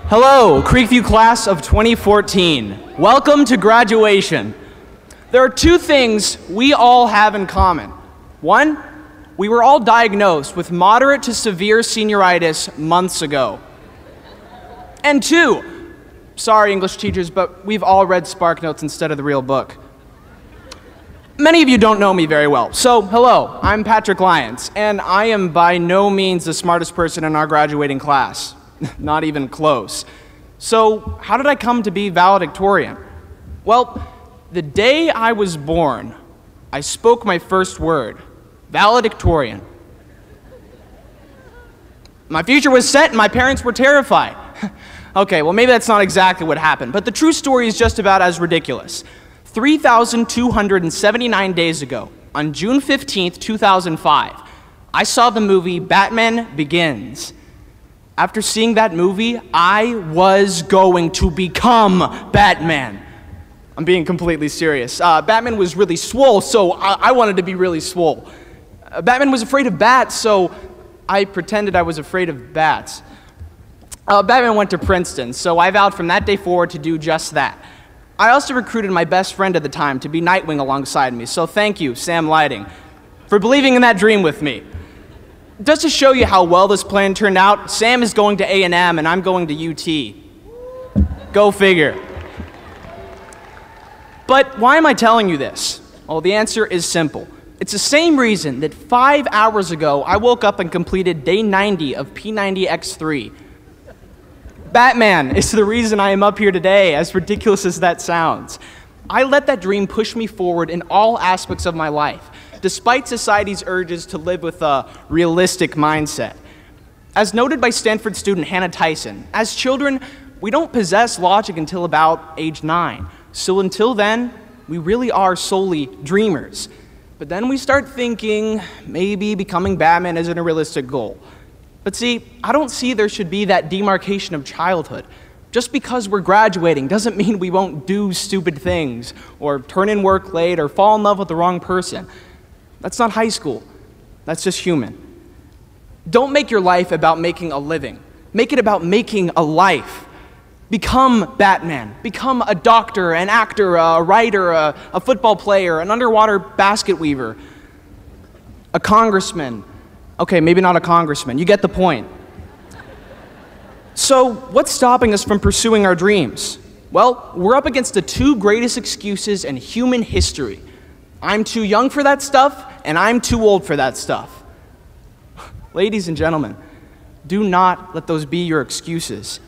Hello, Creekview class of 2014. Welcome to graduation. There are two things we all have in common. One, we were all diagnosed with moderate to severe senioritis months ago. And two, sorry English teachers, but we've all read SparkNotes instead of the real book. Many of you don't know me very well, so hello, I'm Patrick Lyons, and I am by no means the smartest person in our graduating class. Not even close. So, how did I come to be valedictorian? Well, the day I was born, I spoke my first word, valedictorian. My future was set and my parents were terrified. Okay, well maybe that's not exactly what happened, but the true story is just about as ridiculous. 3,279 days ago, on June 15th, 2005, I saw the movie Batman Begins. After seeing that movie, I was going to become Batman. I'm being completely serious. Batman was really swole, so I wanted to be really swole. Batman was afraid of bats, so I pretended I was afraid of bats. Batman went to Princeton, so I vowed from that day forward to do just that. I also recruited my best friend at the time to be Nightwing alongside me, so thank you, Sam Lighting, for believing in that dream with me. Just to show you how well this plan turned out, Sam is going to A&M and I'm going to UT. Go figure. But why am I telling you this? Well, the answer is simple. It's the same reason that 5 hours ago I woke up and completed day 90 of P90X3. Batman is the reason I am up here today, as ridiculous as that sounds. I let that dream push me forward in all aspects of my life, despite society's urges to live with a realistic mindset. As noted by Stanford student Hannah Tyson, as children, we don't possess logic until about age 9. So until then, we really are solely dreamers. But then we start thinking maybe becoming Batman isn't a realistic goal. But see, I don't see there should be that demarcation of childhood. Just because we're graduating doesn't mean we won't do stupid things, or turn in work late, or fall in love with the wrong person. That's not high school. That's just human. Don't make your life about making a living. Make it about making a life. Become Batman. Become a doctor, an actor, a writer, a football player, an underwater basket weaver, a congressman. Okay, maybe not a congressman. You get the point. So, what's stopping us from pursuing our dreams? Well, we're up against the two greatest excuses in human history. I'm too young for that stuff, and I'm too old for that stuff. Ladies and gentlemen, do not let those be your excuses.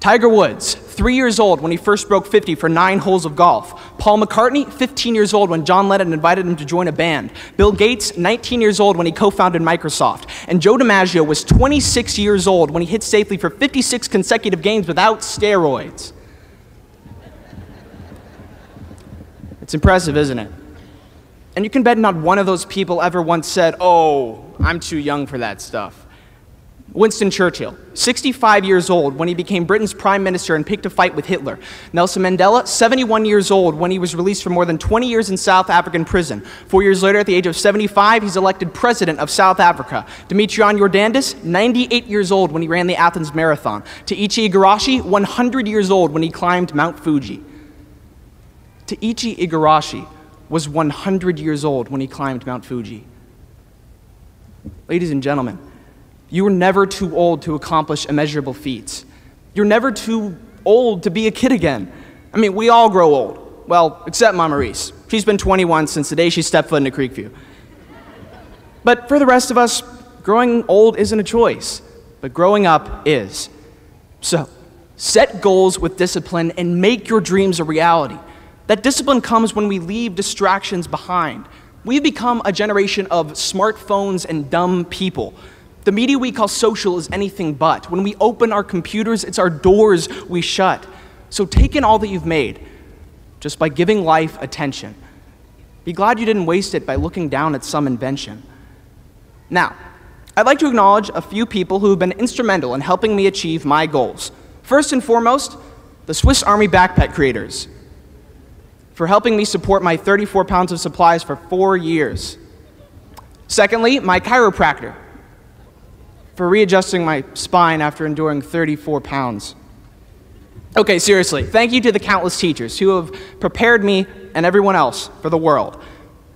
Tiger Woods, 3 years old when he first broke 50 for 9 holes of golf. Paul McCartney, 15 years old when John Lennon invited him to join a band. Bill Gates, 19 years old when he co-founded Microsoft. And Joe DiMaggio was 26 years old when he hit safely for 56 consecutive games without steroids. It's impressive, isn't it? And you can bet not one of those people ever once said, "Oh, I'm too young for that stuff." Winston Churchill, 65 years old when he became Britain's prime minister and picked a fight with Hitler. Nelson Mandela, 71 years old when he was released from more than 20 years in South African prison. 4 years later, at the age of 75, he's elected president of South Africa. Dimitrion Jordandas, 98 years old when he ran the Athens Marathon. Taiichi Igarashi, 100 years old when he climbed Mount Fuji. Taiichi Igarashi was 100 years old when he climbed Mount Fuji. Ladies and gentlemen, you are never too old to accomplish immeasurable feats. You're never too old to be a kid again. I mean, we all grow old. Well, except Mama Reese. She's been 21 since the day she stepped foot into Creekview. But for the rest of us, growing old isn't a choice, but growing up is. So, set goals with discipline and make your dreams a reality. That discipline comes when we leave distractions behind. We've become a generation of smartphones and dumb people. The media we call social is anything but. When we open our computers, it's our doors we shut. So take in all that you've made just by giving life attention. Be glad you didn't waste it by looking down at some invention. Now, I'd like to acknowledge a few people who have been instrumental in helping me achieve my goals. First and foremost, the Swiss Army backpack creators, for helping me support my 34 pounds of supplies for 4 years. Secondly, my chiropractor, for readjusting my spine after enduring 34 pounds. Okay, seriously, thank you to the countless teachers who have prepared me and everyone else for the world.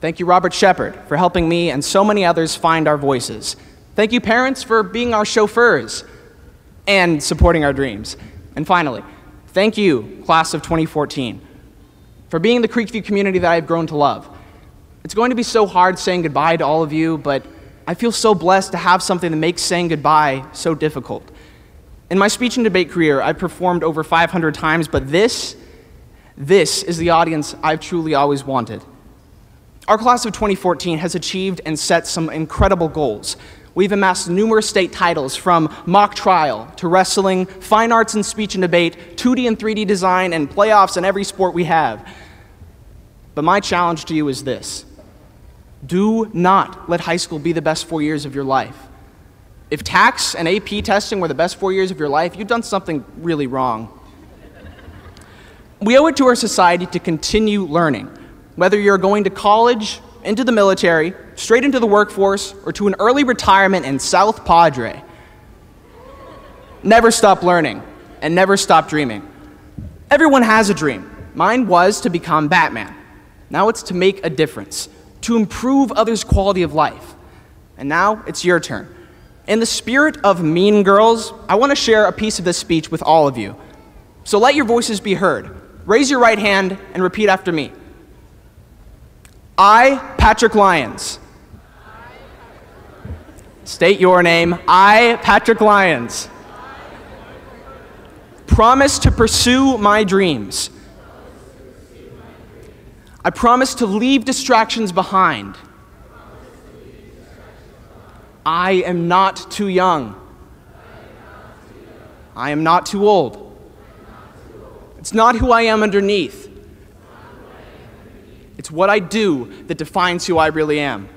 Thank you, Robert Shepard, for helping me and so many others find our voices. Thank you, parents, for being our chauffeurs and supporting our dreams. And finally, thank you, class of 2014, for being the Creekview community that I've grown to love. It's going to be so hard saying goodbye to all of you, but I feel so blessed to have something that makes saying goodbye so difficult. In my speech and debate career, I've performed over 500 times, but this is the audience I've truly always wanted. Our class of 2014 has achieved and set some incredible goals. We've amassed numerous state titles, from mock trial to wrestling, fine arts and speech and debate, 2D and 3D design, and playoffs in every sport we have. But my challenge to you is this: do not let high school be the best 4 years of your life. If tax and AP testing were the best 4 years of your life, you've done something really wrong. We owe it to our society to continue learning. Whether you're going to college, into the military, straight into the workforce, or to an early retirement in South Padre, never stop learning and never stop dreaming. Everyone has a dream. Mine was to become Batman. Now it's to make a difference, to improve others' quality of life. And now it's your turn. In the spirit of Mean Girls, I want to share a piece of this speech with all of you. So let your voices be heard. Raise your right hand and repeat after me. I, Patrick Lyons. State your name. I, Patrick Lyons. Promise to pursue my dreams. I promise to leave distractions behind. I am not too young. I am not too old. It's not who I am underneath. It's what I do that defines who I really am.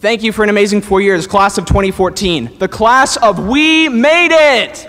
Thank you for an amazing 4 years, class of 2014. The class of We Made It!